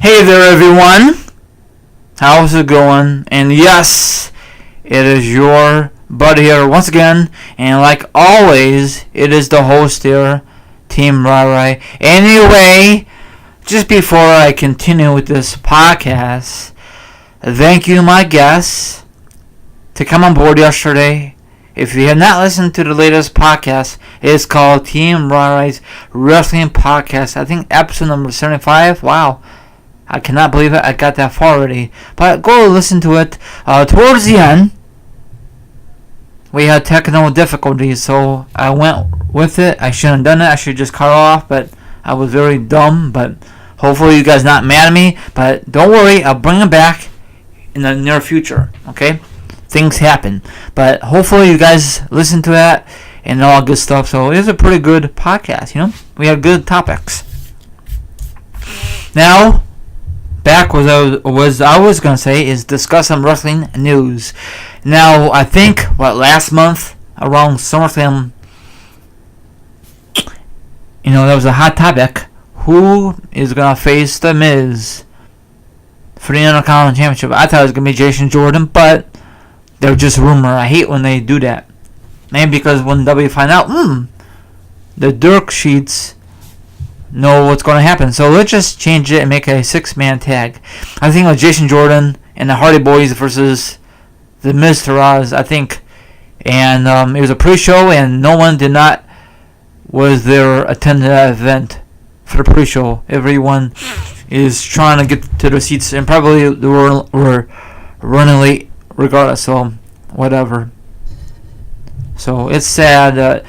Hey there, everyone. How's it going? And yes, it is your buddy here once again. And like always, it is the host here, Team Rai. Anyway, just before I continue with this podcast, thank you, my guests, to come on board yesterday. If you have not listened to the latest podcast, it is called Team Rai's Wrestling Podcast. I think episode number 75. Wow. I cannot believe it. I got that far already. But go listen to it. Towards the end, we had technical difficulties, so I went with it. I shouldn't have done it. I should just cut it off, but I was very dumb. But hopefully you guys not mad at me. But don't worry, I'll bring it back in the near future. Okay? Things happen. But hopefully you guys listen to that and all good stuff. So it was a pretty good podcast, you know? We had good topics. Now, back was I was gonna say is discuss some wrestling news. Now I think last month around SummerSlam, that was a hot topic. Who is gonna face the Miz for the Intercontinental Championship? I thought it was gonna be Jason Jordan, but they're just rumor. I hate when they do that. Maybe because when WWE find out, the dirt sheets know what's going to happen. So let's just change it and make a 6-man tag. I think Jason Jordan and the Hardy Boys versus the Miz Taraz, I think. And it was a pre-show, and no one was there attending that event for the pre-show. Everyone is trying to get to their seats, and probably they were running late regardless, so whatever. So it's sad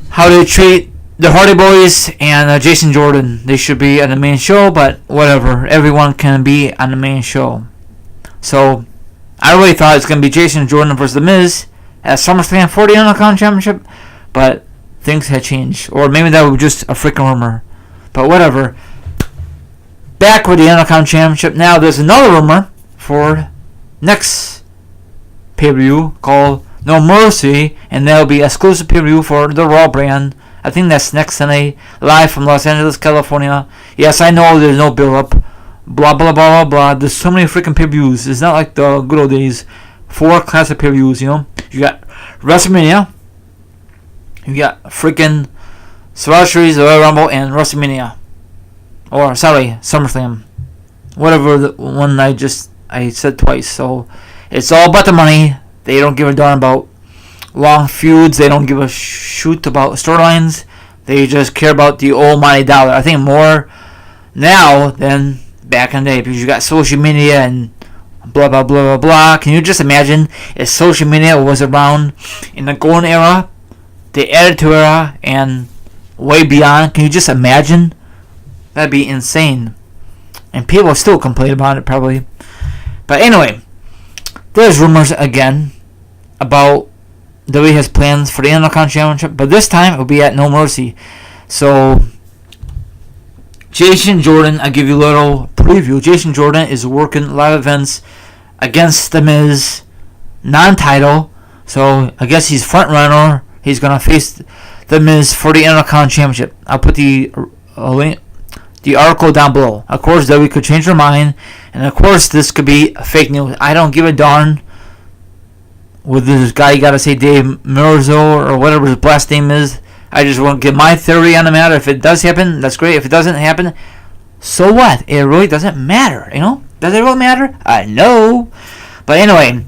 how they treat the Hardy Boys and Jason Jordan. They should be on the main show, but whatever. Everyone can be on the main show. So I really thought it was going to be Jason Jordan versus The Miz at SummerSlam for the Intercontinental Championship, but things had changed. Or maybe that was just a freaking rumor. But whatever. Back with the Intercontinental Championship. Now there's another rumor for next pay-per-view called No Mercy, and that'll be exclusive pay-per-view for the Raw brand. I think that's next Sunday, live from Los Angeles, California. Yes, I know there's no build-up. Blah, blah, blah, blah, blah. There's so many freaking pay-per-views. It's not like the good old days. 4 classic pay-per-views, You got WrestleMania. You got freaking Survivor Series, the Royal Rumble, and WrestleMania. Or, sorry, SummerSlam. Whatever the one I said twice. So, it's all about the money. They don't give a darn about long feuds. They don't give a shoot about storylines. They just care about the almighty dollar. I think more now than back in the day, because you got social media and blah blah blah blah blah. Can you just imagine if social media was around in the golden era, the attitude era, and way beyond? Can you just imagine? That'd be insane. And people still complain about it probably. But anyway, there's rumors again about WWE has plans for the Intercontinental Championship, but this time it will be at No Mercy. So, Jason Jordan, I'll give you a little preview. Jason Jordan is working live events against The Miz, non-title. So, I guess he's front runner. He's going to face The Miz for the Intercontinental Championship. I'll put the article down below. Of course, WWE could change their mind, and of course, this could be fake news. I don't give a darn. With this guy, you gotta say Dave Mirzo or whatever his last name is. I just want to give my theory on the matter. If it does happen, that's great. If it doesn't happen, so what? It really doesn't matter, Does it really matter? I know. But anyway,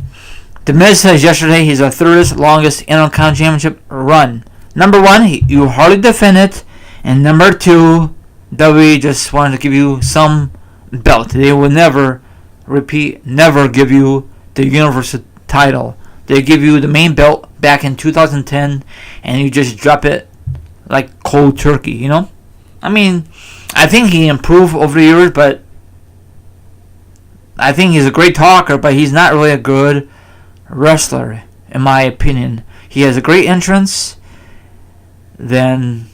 The Miz says yesterday he's the third longest Intercontinental Championship run. Number 1, you hardly defend it. And number 2, WWE just wanted to give you some belt. They will never give you the Universal title. They give you the main belt back in 2010, and you just drop it like cold turkey, I mean, I think he improved over the years, but I think he's a great talker, but he's not really a good wrestler, in my opinion. He has a great entrance, then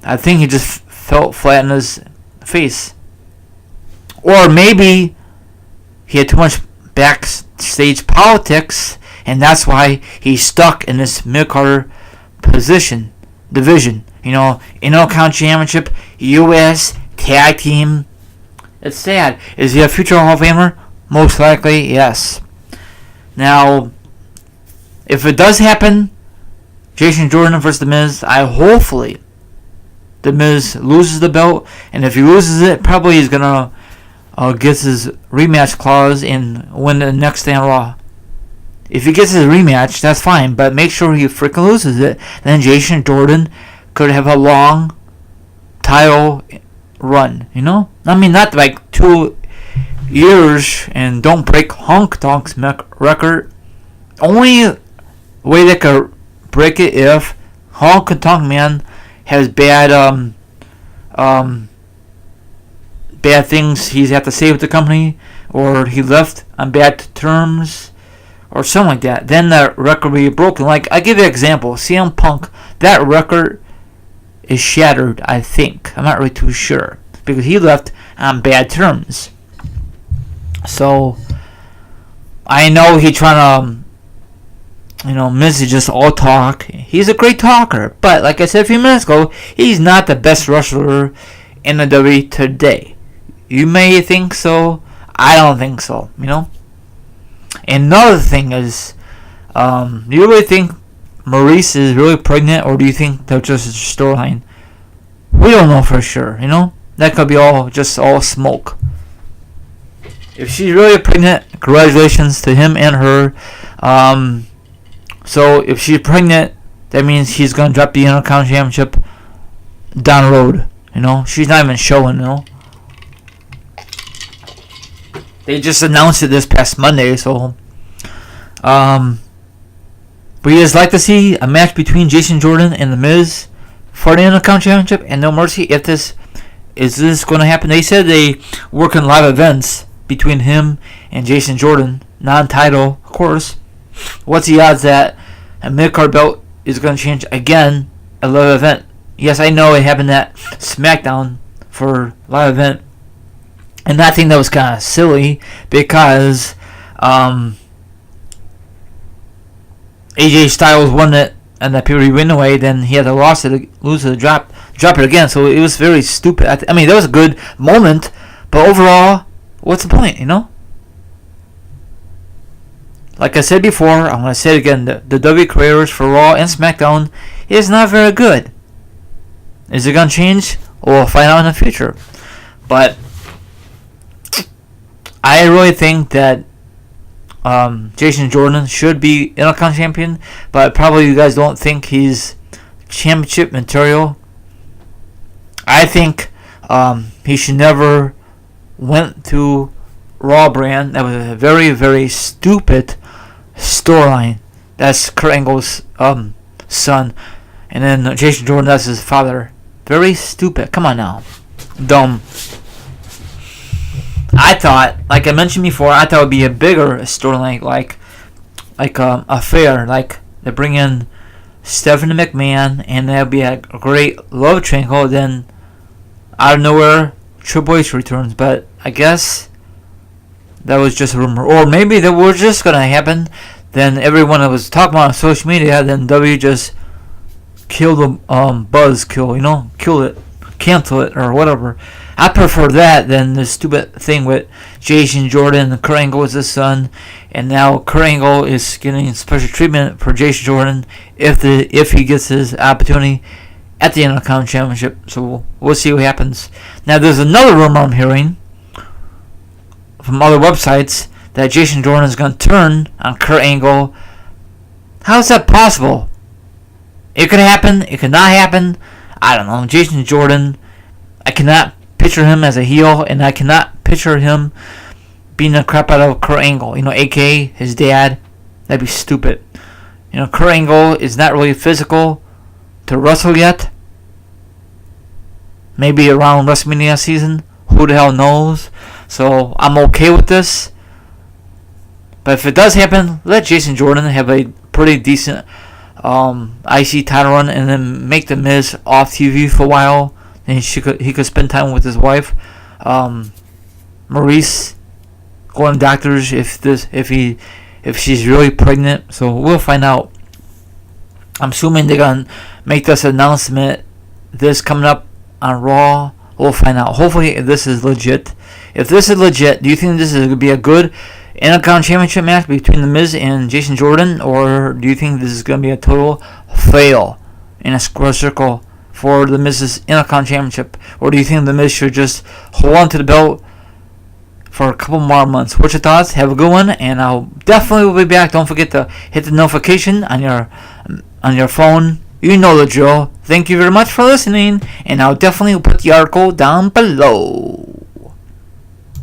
I think he just felt flat in his face. Or maybe he had too much backstage politics, and that's why he's stuck in this mid-carder division. Intercontinental Championship, U.S. Tag Team It's sad. Is he a future Hall of Famer? Most likely, yes. Now, if it does happen, Jason Jordan versus The Miz, hopefully The Miz loses the belt, and if he loses it, probably he's gonna get his rematch clause and win the next day on Raw. If he gets his rematch, that's fine, but make sure he freaking loses it. Then Jason Jordan could have a long title run, you know? I mean, not like 2 years and don't break Honk Donk's record. Only way they could break it if Honk Tonk Man has bad bad things he's had to say with the company, or he left on bad terms, or something like that. Then the record will be broken. Like, I give you an example. CM Punk, that record is shattered, I think. I'm not really too sure, because he left on bad terms. So I know he trying to, Miz is just all talk. He's a great talker, but like I said a few minutes ago, he's not the best wrestler in the WWE today. You may think so. I don't think so. Another thing is, do you really think Maurice is really pregnant, or do you think that's just a storyline? We don't know for sure. That could be all smoke. If she's really pregnant, congratulations to him and her. So if she's pregnant, that means she's gonna drop the Intercontinental Championship down the road. She's not even showing. They just announced it this past Monday, so we just like to see a match between Jason Jordan and The Miz for the Intercontinental Championship and No Mercy. If this is going to happen, they said they work in live events between him and Jason Jordan, non-title, of course. What's the odds that a mid-card belt is going to change again a live event? Yes, I know it happened at SmackDown for live event, and I think that was kind of silly because AJ Styles won it and that period win away, then he had to lose it, drop it again. So it was very stupid. I mean, that was a good moment, but overall, what's the point? Like I said before, I'm going to say it again, the WWE creators for Raw and SmackDown is not very good. Is it going to change? We'll find out in the future. But I really think that Jason Jordan should be Intercontinental Champion, but probably you guys don't think he's championship material. I think he should never went to Raw brand. That was a very, very stupid storyline. That's Kurt Angle's son, and then Jason Jordan, that's his father. Very stupid. Come on now. Dumb. I thought, like I mentioned before, I thought it would be a bigger storyline, like a fair, like they bring in Stephanie McMahon, and that would be a great love triangle. Then out of nowhere, Triple H returns, but I guess that was just a rumor, or maybe that was just gonna happen. Then everyone that was talking about on social media, then W just killed the buzzkill, kill it, cancel it, or whatever. I prefer that than the stupid thing with Jason Jordan and Kurt Angle is his son, and now Kurt Angle is getting special treatment for Jason Jordan if he gets his opportunity at the Intercontinental Championship. So we'll see what happens. Now there's another rumor I'm hearing from other websites that Jason Jordan is going to turn on Kurt Angle. How is that possible? It could happen. It could not happen. I don't know. Jason Jordan, I cannot picture him as a heel, and I cannot picture him beating the crap out of Kurt Angle, aka his dad. That'd be stupid. Kurt Angle is not really physical to wrestle yet. Maybe around WrestleMania season. Who the hell knows? So I'm okay with this. But if it does happen, let Jason Jordan have a pretty decent IC title run, and then make The Miz off TV for a while. And he could spend time with his wife, Maurice, going to doctors if she's really pregnant. So we'll find out. I'm assuming they're gonna make this announcement this coming up on Raw We'll find out. Hopefully, if this is legit. If this is legit, do you think this is going to be a good Intercontinental Championship match between The Miz and Jason Jordan? Or do you think this is going to be a total fail in a square circle for The Miz's Intercontinental Championship? Or do you think The Miz should just hold on to the belt for a couple more months? What's your thoughts? Have a good one, and I'll definitely will be back. Don't forget to hit the notification on your phone. You know the drill. Thank you very much for listening, and I'll definitely put the article down below.